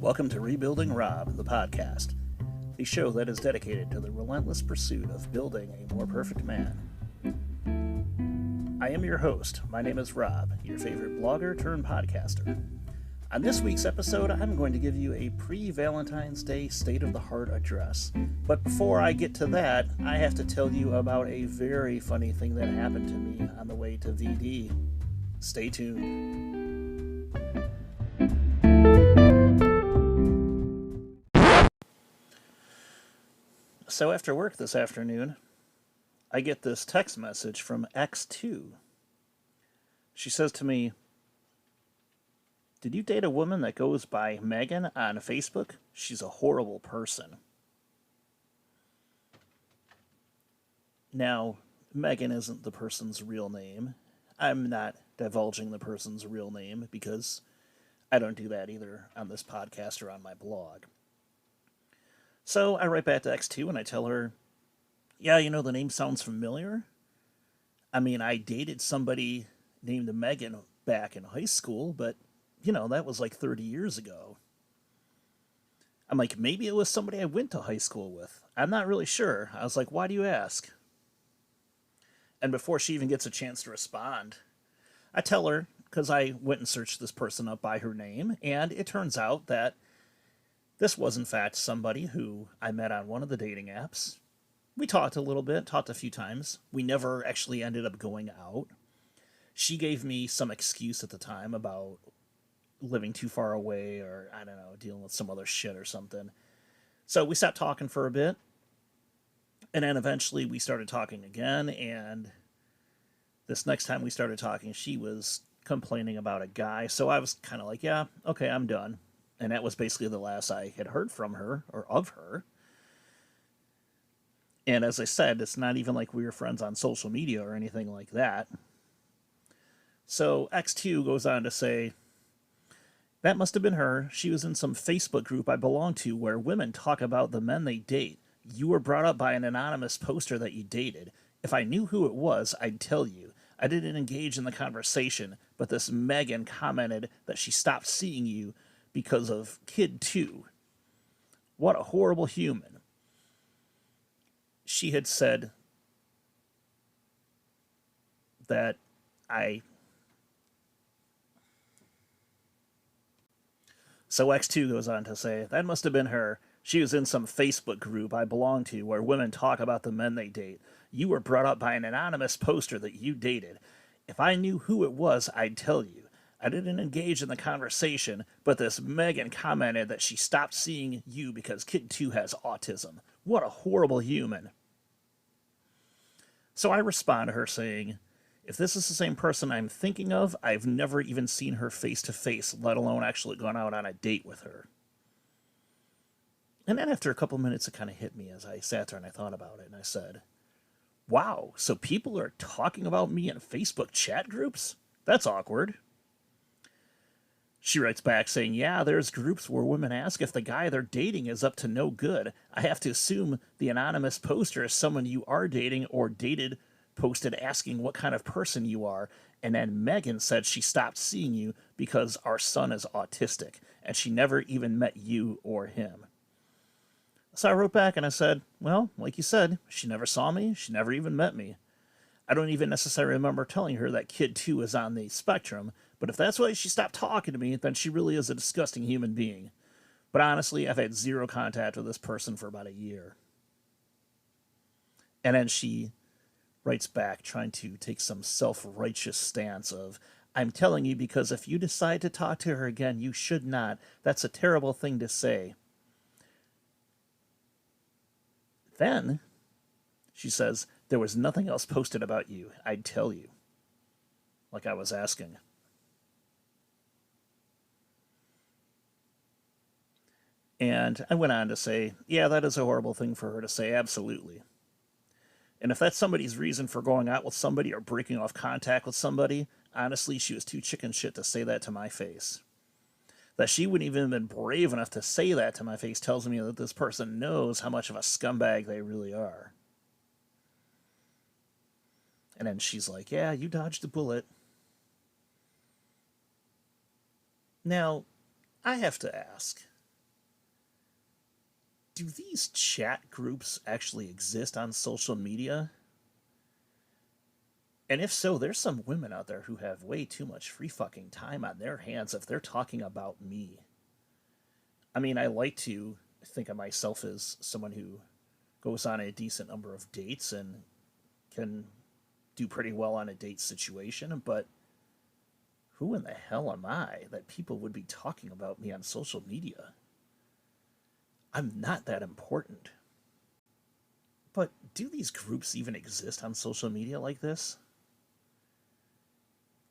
Welcome to Rebuilding Rob, the podcast, the show that is dedicated to the relentless pursuit of building a more perfect man. I am your host. My name is Rob, your favorite blogger turned podcaster. On this week's episode, I'm going to give you a pre-Valentine's Day State of the Heart address. But before I get to that, I have to tell you about a very funny thing that happened to me on the way to VD. Stay tuned. So after work this afternoon, I get this text message from X2. She says to me, "Did you date a woman that goes by Megan on Facebook? She's a horrible person." Now, Megan isn't the person's real name. I'm not divulging the person's real name because I don't do that either on this podcast or on my blog. So I write back to X2 and I tell her, yeah, the name sounds familiar. I mean, I dated somebody named Megan back in high school, but, that was like 30 years ago. I'm like, maybe it was somebody I went to high school with. I'm not really sure. I was like, why do you ask? And before she even gets a chance to respond, I tell her, because I went and searched this person up by her name, and it turns out that this was, in fact, somebody who I met on one of the dating apps. We talked a little bit, talked a few times. We never actually ended up going out. She gave me some excuse at the time about living too far away or, I don't know, dealing with some other shit or something. So we stopped talking for a bit. And then eventually we started talking again. And this next time we started talking, she was complaining about a guy. So I was kind of like, yeah, okay, I'm done. And that was basically the last I had heard from her or of her. And as I said, it's not even like we were friends on social media or anything like that. So X2 goes on to say, that must have been her. She was in some Facebook group I belong to where women talk about the men they date. You were brought up by an anonymous poster that you dated. If I knew who it was, I'd tell you. I didn't engage in the conversation, but this Megan commented that she stopped seeing you because of Kid 2. What a horrible human. She had said that So X2 goes on to say, that must have been her. She was in some Facebook group I belong to where women talk about the men they date. You were brought up by an anonymous poster that you dated. If I knew who it was, I'd tell you. I didn't engage in the conversation, but this Megan commented that she stopped seeing you because Kid 2 has autism. What a horrible human. So I respond to her saying, if this is the same person I'm thinking of, I've never even seen her face to face, let alone actually gone out on a date with her. And then after a couple minutes, it kind of hit me as I sat there and I thought about it, and I said, wow, so people are talking about me in Facebook chat groups? That's awkward. She writes back saying, yeah, there's groups where women ask if the guy they're dating is up to no good. I have to assume the anonymous poster is someone you are dating or dated, posted asking what kind of person you are, and then Megan said she stopped seeing you because our son is autistic, and she never even met you or him. So I wrote back and I said, well, like you said, she never saw me, she never even met me. I don't even necessarily remember telling her that Kid 2 is on the spectrum, but if that's why she stopped talking to me, then she really is a disgusting human being. But honestly, I've had zero contact with this person for about a year. And then she writes back trying to take some self-righteous stance of, I'm telling you because if you decide to talk to her again, you should not. That's a terrible thing to say. Then she says, there was nothing else posted about you. I'd tell you. Like I was asking. And I went on to say, yeah, that is a horrible thing for her to say, absolutely. And if that's somebody's reason for going out with somebody or breaking off contact with somebody, honestly, she was too chicken shit to say that to my face. That she wouldn't even have been brave enough to say that to my face tells me that this person knows how much of a scumbag they really are. And then she's like, yeah, you dodged a bullet. Now, I have to ask, do these chat groups actually exist on social media? And if so, there's some women out there who have way too much free fucking time on their hands if they're talking about me. I mean, I like to think of myself as someone who goes on a decent number of dates and can do pretty well on a date situation, but who in the hell am I that people would be talking about me on social media? I'm not that important. But do these groups even exist on social media like this?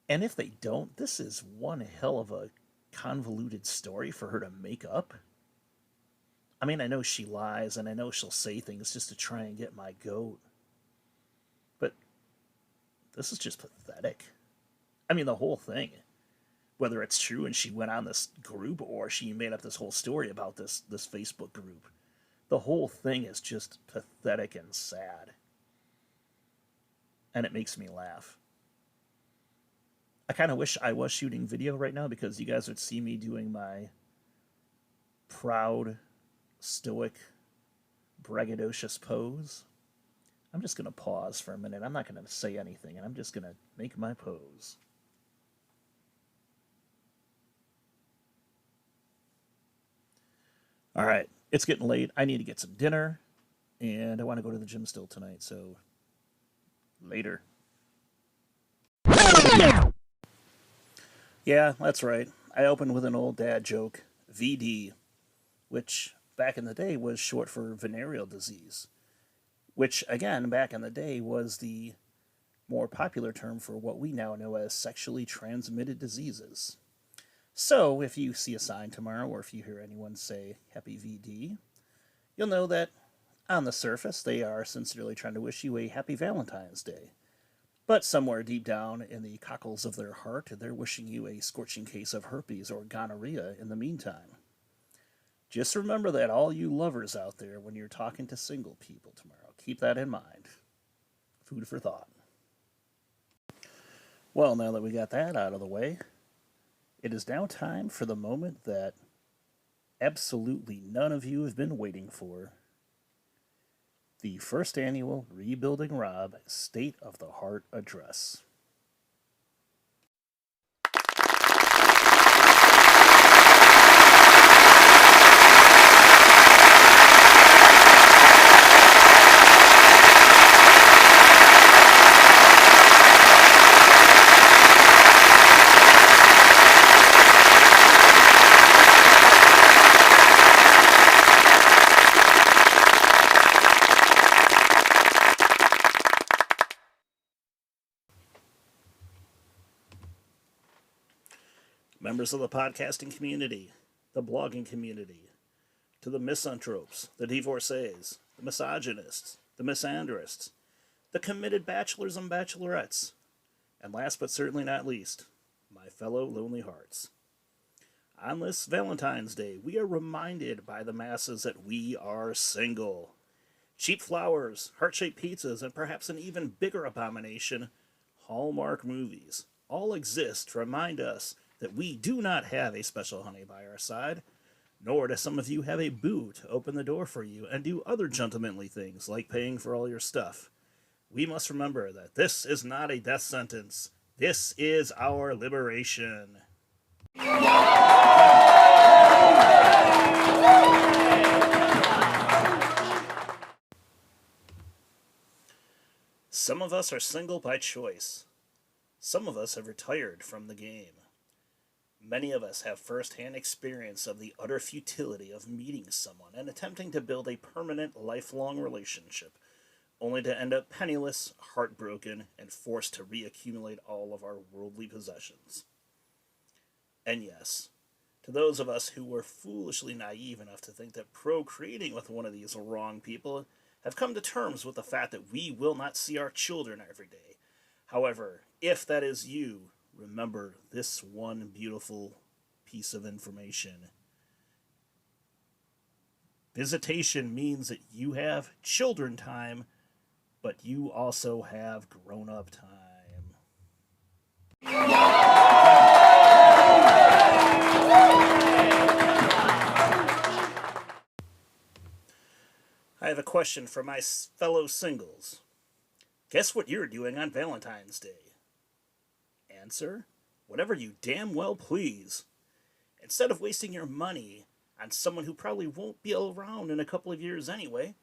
And if they don't, this is one hell of a convoluted story for her to make up. I mean, I know she lies and I know she'll say things just to try and get my goat. But this is just pathetic. I mean, the whole thing. Whether it's true and she went on this group or she made up this whole story about this Facebook group. The whole thing is just pathetic and sad. And it makes me laugh. I kind of wish I was shooting video right now because you guys would see me doing my proud, stoic, braggadocious pose. I'm just going to pause for a minute. I'm not going to say anything, and I'm just going to make my pose. All right, it's getting late. I need to get some dinner, and I want to go to the gym still tonight, so later. Yeah, that's right. I opened with an old dad joke, VD, which back in the day was short for venereal disease, which, again, back in the day was the more popular term for what we now know as sexually transmitted diseases. So, if you see a sign tomorrow, or if you hear anyone say Happy VD, you'll know that on the surface they are sincerely trying to wish you a Happy Valentine's Day. But somewhere deep down in the cockles of their heart, they're wishing you a scorching case of herpes or gonorrhea in the meantime. Just remember that, all you lovers out there, when you're talking to single people tomorrow. Keep that in mind. Food for thought. Well, now that we got that out of the way, it is now time for the moment that absolutely none of you have been waiting for. The first annual Rebuilding Rob State of the Heart Address. Members of the podcasting community, the blogging community, to the misanthropes, the divorcees, the misogynists, the misandrists, the committed bachelors and bachelorettes, and last but certainly not least, my fellow lonely hearts. On this Valentine's Day, we are reminded by the masses that we are single. Cheap flowers, heart-shaped pizzas, and perhaps an even bigger abomination, Hallmark movies, all exist to remind us that we do not have a special honey by our side, nor do some of you have a boo to open the door for you and do other gentlemanly things like paying for all your stuff. We must remember that this is not a death sentence. This is our liberation. Some of us are single by choice. Some of us have retired from the game. Many of us have first-hand experience of the utter futility of meeting someone and attempting to build a permanent, lifelong relationship, only to end up penniless, heartbroken, and forced to reaccumulate all of our worldly possessions. And yes, to those of us who were foolishly naive enough to think that procreating with one of these wrong people have come to terms with the fact that we will not see our children every day. However, if that is you, remember this one beautiful piece of information. Visitation means that you have children time, but you also have grown-up time. question for my fellow singles. Guess what you're doing on Valentine's Day? Answer: whatever you damn well please. Instead of wasting your money on someone who probably won't be around in a couple of years anyway,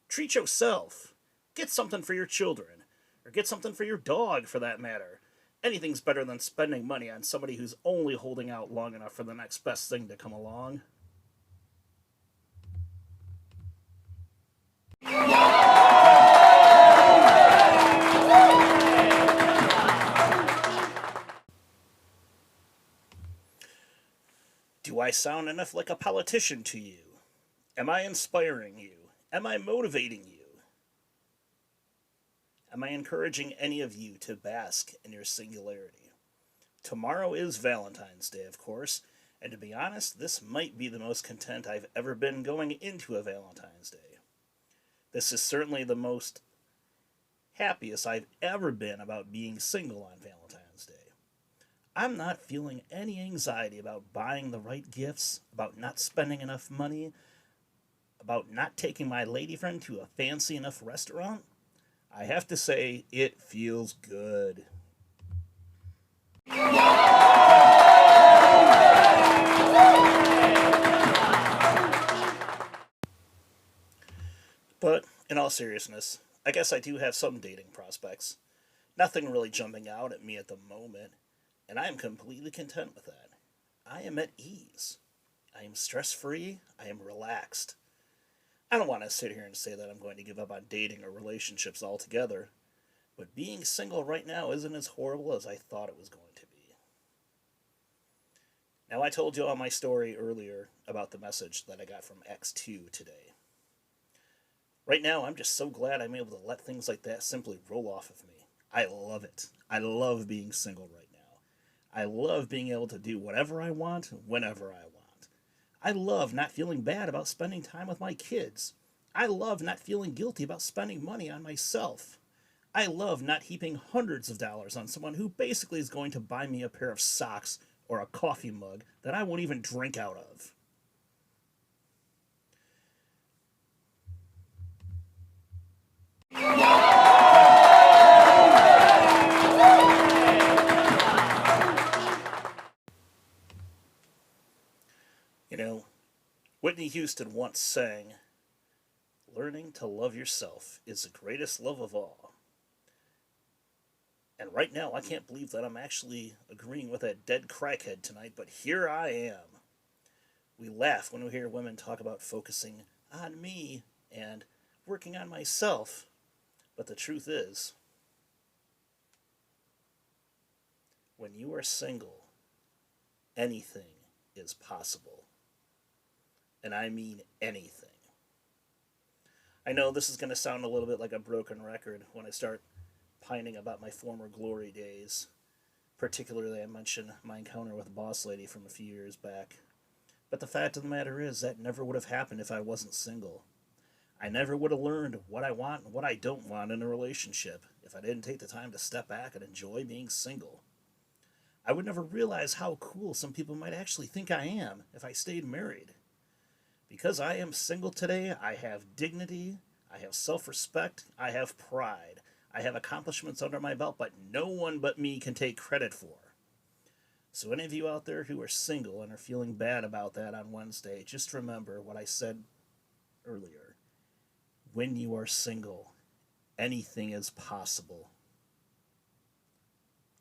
treat yourself. Get something for your children, or get something for your dog for that matter. Anything's better than spending money on somebody who's only holding out long enough for the next best thing to come along. Do I sound enough like a politician to you? Am I inspiring you? Am I motivating you? Am I encouraging any of you to bask in your singularity? Tomorrow is Valentine's Day, of course, and to be honest, this might be the most content I've ever been going into a Valentine's Day. This is certainly the most happiest I've ever been about being single on Valentine's Day. I'm not feeling any anxiety about buying the right gifts, about not spending enough money, about not taking my lady friend to a fancy enough restaurant. I have to say, it feels good. But, in all seriousness, I guess I do have some dating prospects. Nothing really jumping out at me at the moment, and I am completely content with that. I am at ease. I am stress-free. I am relaxed. I don't want to sit here and say that I'm going to give up on dating or relationships altogether, but being single right now isn't as horrible as I thought it was going to be. Now, I told you all my story earlier about the message that I got from X2 today. Right now, I'm just so glad I'm able to let things like that simply roll off of me. I love it. I love being single right now. I love being able to do whatever I want, whenever I want. I love not feeling bad about spending time with my kids. I love not feeling guilty about spending money on myself. I love not heaping hundreds of dollars on someone who basically is going to buy me a pair of socks or a coffee mug that I won't even drink out of. You know, Whitney Houston once sang, "Learning to love yourself is the greatest love of all." And right now, I can't believe that I'm actually agreeing with that dead crackhead tonight, but here I am. We laugh when we hear women talk about focusing on me and working on myself, but the truth is, when you are single, anything is possible. And I mean anything. I know this is going to sound a little bit like a broken record when I start pining about my former glory days. Particularly, I mention my encounter with Boss Lady from a few years back. But the fact of the matter is, that never would have happened if I wasn't single. I never would have learned what I want and what I don't want in a relationship if I didn't take the time to step back and enjoy being single. I would never realize how cool some people might actually think I am if I stayed married. Because I am single today, I have dignity, I have self-respect, I have pride, I have accomplishments under my belt, but no one but me can take credit for. So any of you out there who are single and are feeling bad about that on Wednesday, just remember what I said earlier. When you are single, anything is possible.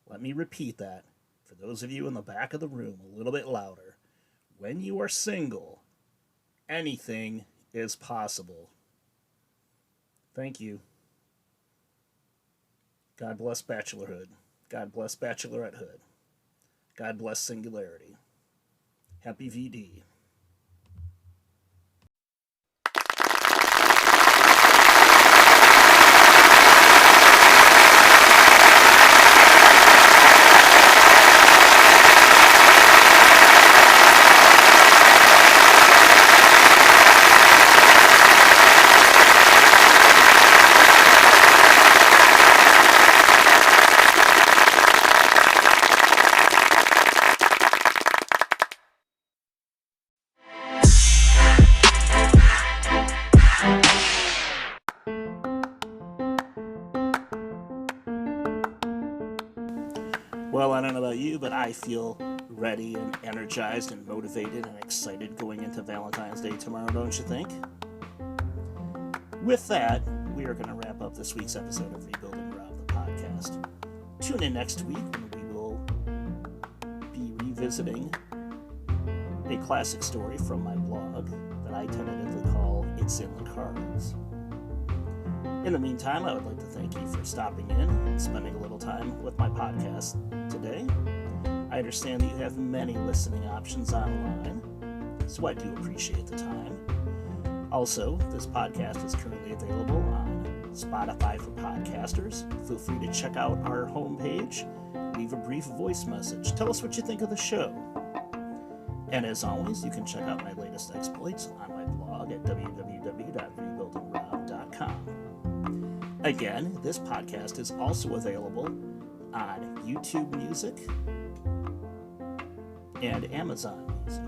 Let me repeat that for those of you in the back of the room a little bit louder. When you are single, anything is possible. Thank you. God bless bachelorhood. God bless bachelorettehood. God bless singularity. Happy VD. but I feel ready and energized and motivated and excited going into Valentine's Day tomorrow, don't you think? With that, we are going to wrap up this week's episode of Rebuilding Rob, the podcast. Tune in next week when we will be revisiting a classic story from my blog that I tentatively call It's in the Cards. In the meantime, I would like to thank you for stopping in and spending a little time with my podcast today. I understand that you have many listening options online, so I do appreciate the time. Also, this podcast is currently available on Spotify for podcasters. Feel free to check out our homepage, leave a brief voice message, tell us what you think of the show. And as always, you can check out my latest exploits on my blog at www.rebuildingrob.com. Again, this podcast is also available on YouTube Music and Amazon Music.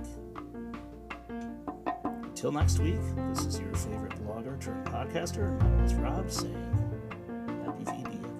Until next week, this is your favorite blogger turned podcaster. My name is Rob, saying happy VBA.